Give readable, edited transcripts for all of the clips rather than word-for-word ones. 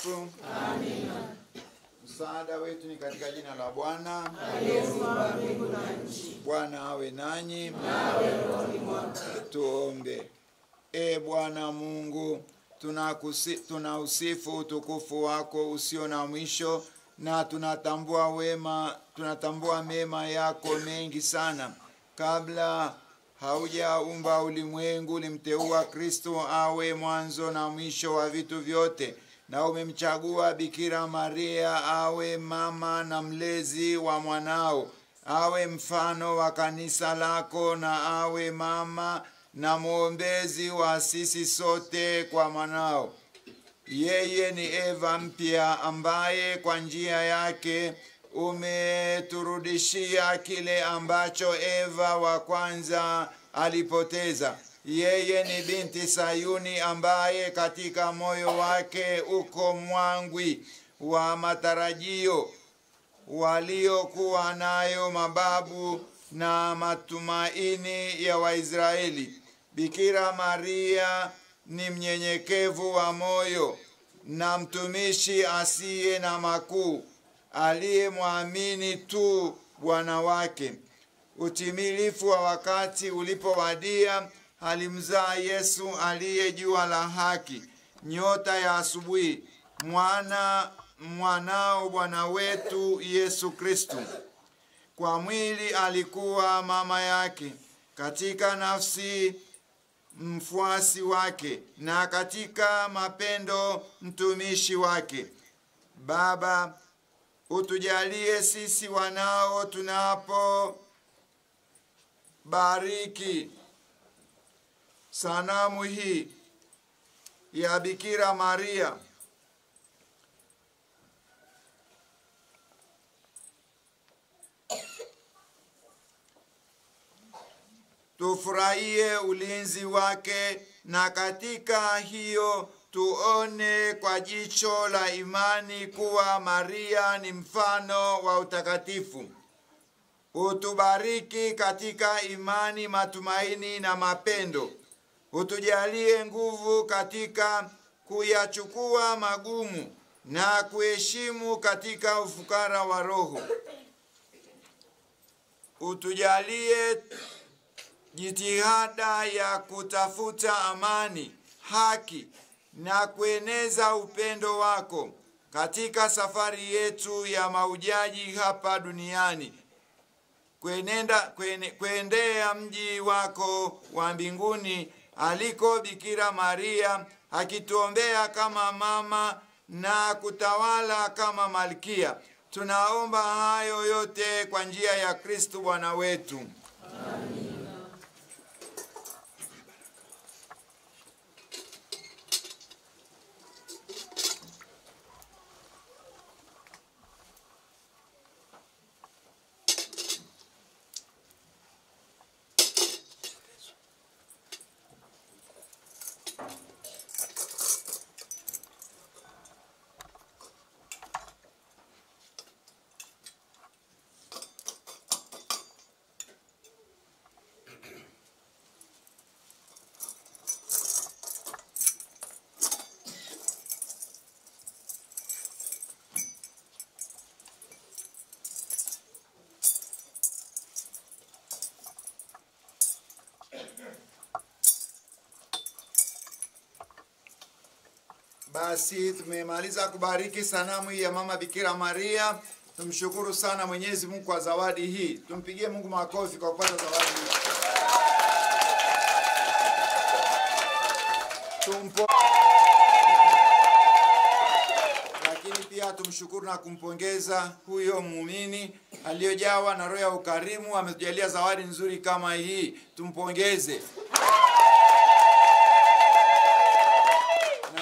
Mtakatifu. Amina. Msaada wetu ni katika jina la Bwana Aliyeumba mbingu na nchi. Bwana awe nanyi. Nawe rohoni mwako. Tuombe. Bwana Mungu, tunausifu utukufu wako usio na mwisho, na tunatambua mema yako mengi sana. Kabla haujaumba ulimwengu, ulimteua Kristo awe mwanzo na mwisho wa vitu vyote, na umemchagua Bikira Maria awe mama na mlezi wa mwanao, awe mfano wa kanisa lako, na awe mama na mwombezi wa sisi sote kwa mwanao. Yeye ni Eva mpya ambaye kwa njia yake umeturudishia kile ambacho Eva wa kwanza alipoteza. Yeye ni binti Sayuni ambaye katika moyo wake uko mwangwi wa matarajio waliokuwa nayo mababu na matumaini ya Waisraeli. Bikira Maria ni mnyenyekevu wa moyo na mtumishi asiye na makuu, aliyemwamini tu Bwana wake. Utimilifu wa wakati ulipowadia, alimzaa Yesu aliye jua la haki, nyota ya asubuhi, mwanao Bwana wetu Yesu Kristo. Kwa mwili alikuwa mama yake, katika nafsi mfuasi wake, na katika mapendo mtumishi wake. Baba, utujalie sisi wanao tunapobariki sanamu hii ya Bikira Maria, tufurahie ulinzi wake, na katika hiyo tuone kwa jicho la imani kuwa Maria ni mfano wa utakatifu. Utubariki katika imani, matumaini na mapendo. Utujalie nguvu katika kuyachukua magumu na kuheshimu katika ufukara wa roho. Utujalie jitihada ya kutafuta amani, haki na kueneza upendo wako katika safari yetu ya mahujaji hapa duniani, kuendea mji wako wa mbinguni aliko Bikira Maria, akituombea kama mama na kutawala kama malkia. Tunaomba hayo yote kwa njia ya Kristo Bwana wetu. Amen. Basi tumemaliza kubariki sanamu hii ya Mama Bikira Maria. Tumshukuru sana Mwenyezi Mungu kwa zawadi hii. Tumpigie Mungu makofi kwa kupata zawadi hii. Lakini pia tumshukuru na kumpongeza huyo muumini aliyojawa na roho ya ukarimu, ametujalia zawadi nzuri kama hii. Tumpongeze.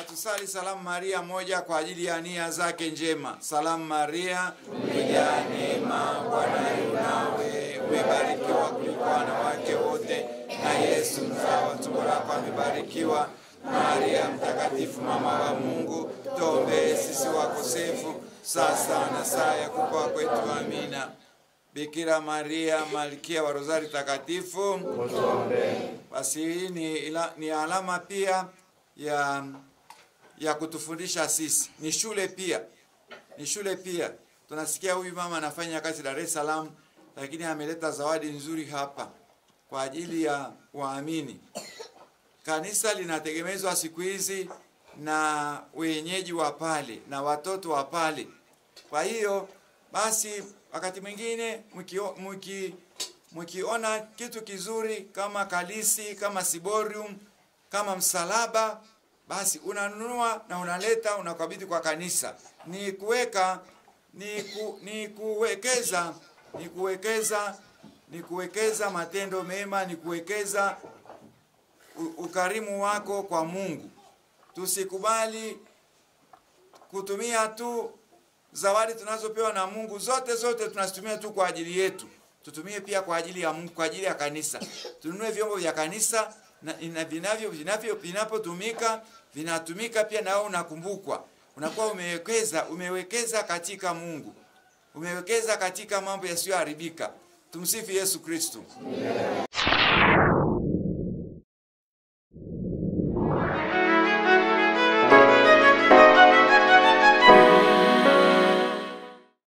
Tusali salamu Maria moja kwa ajili ya nia zake njema. Salamu Maria, umejaa neema, Bwana yu nawe, umebarikiwa kuliko wanawake wote, na Yesu mzao wa tumbo lako amebarikiwa. Maria mtakatifu, mama wa Mungu, tuombee sisi wakosefu, sasa na saa ya kufa kwetu. Amina. Bikira Maria, malkia wa Rozari takatifu, utuombee. Basi hii ni alama pia ya kutufundisha sisi. Ni shule pia. Ni shule pia. Tunasikia huyu mama anafanya kazi Dar es Salaam, lakini ameleta zawadi nzuri hapa kwa ajili ya waamini. Kanisa linategemezwa siku hizi na wenyeji wa pale na watoto wa pale. Kwa hiyo basi wakati mwingine mkiona kitu kizuri kama kalisi, kama siborium, kama msalaba, basi unanunua na unaleta, unakabidhi kwa kanisa. Ni kuwekeza matendo mema, ni kuwekeza ukarimu wako kwa Mungu. Tusikubali kutumia tu zawadi tunazopewa na Mungu, zote tunazitumia tu kwa ajili yetu. Tutumie pia kwa ajili ya Mungu, kwa ajili ya kanisa. Tununue vyombo vya kanisa na vinapotumika vinatumika pia, na wewe unakumbukwa. Unakuwa umewekeza katika Mungu. Umewekeza katika mambo yasiyoharibika. Tumsifu Yesu Kristo.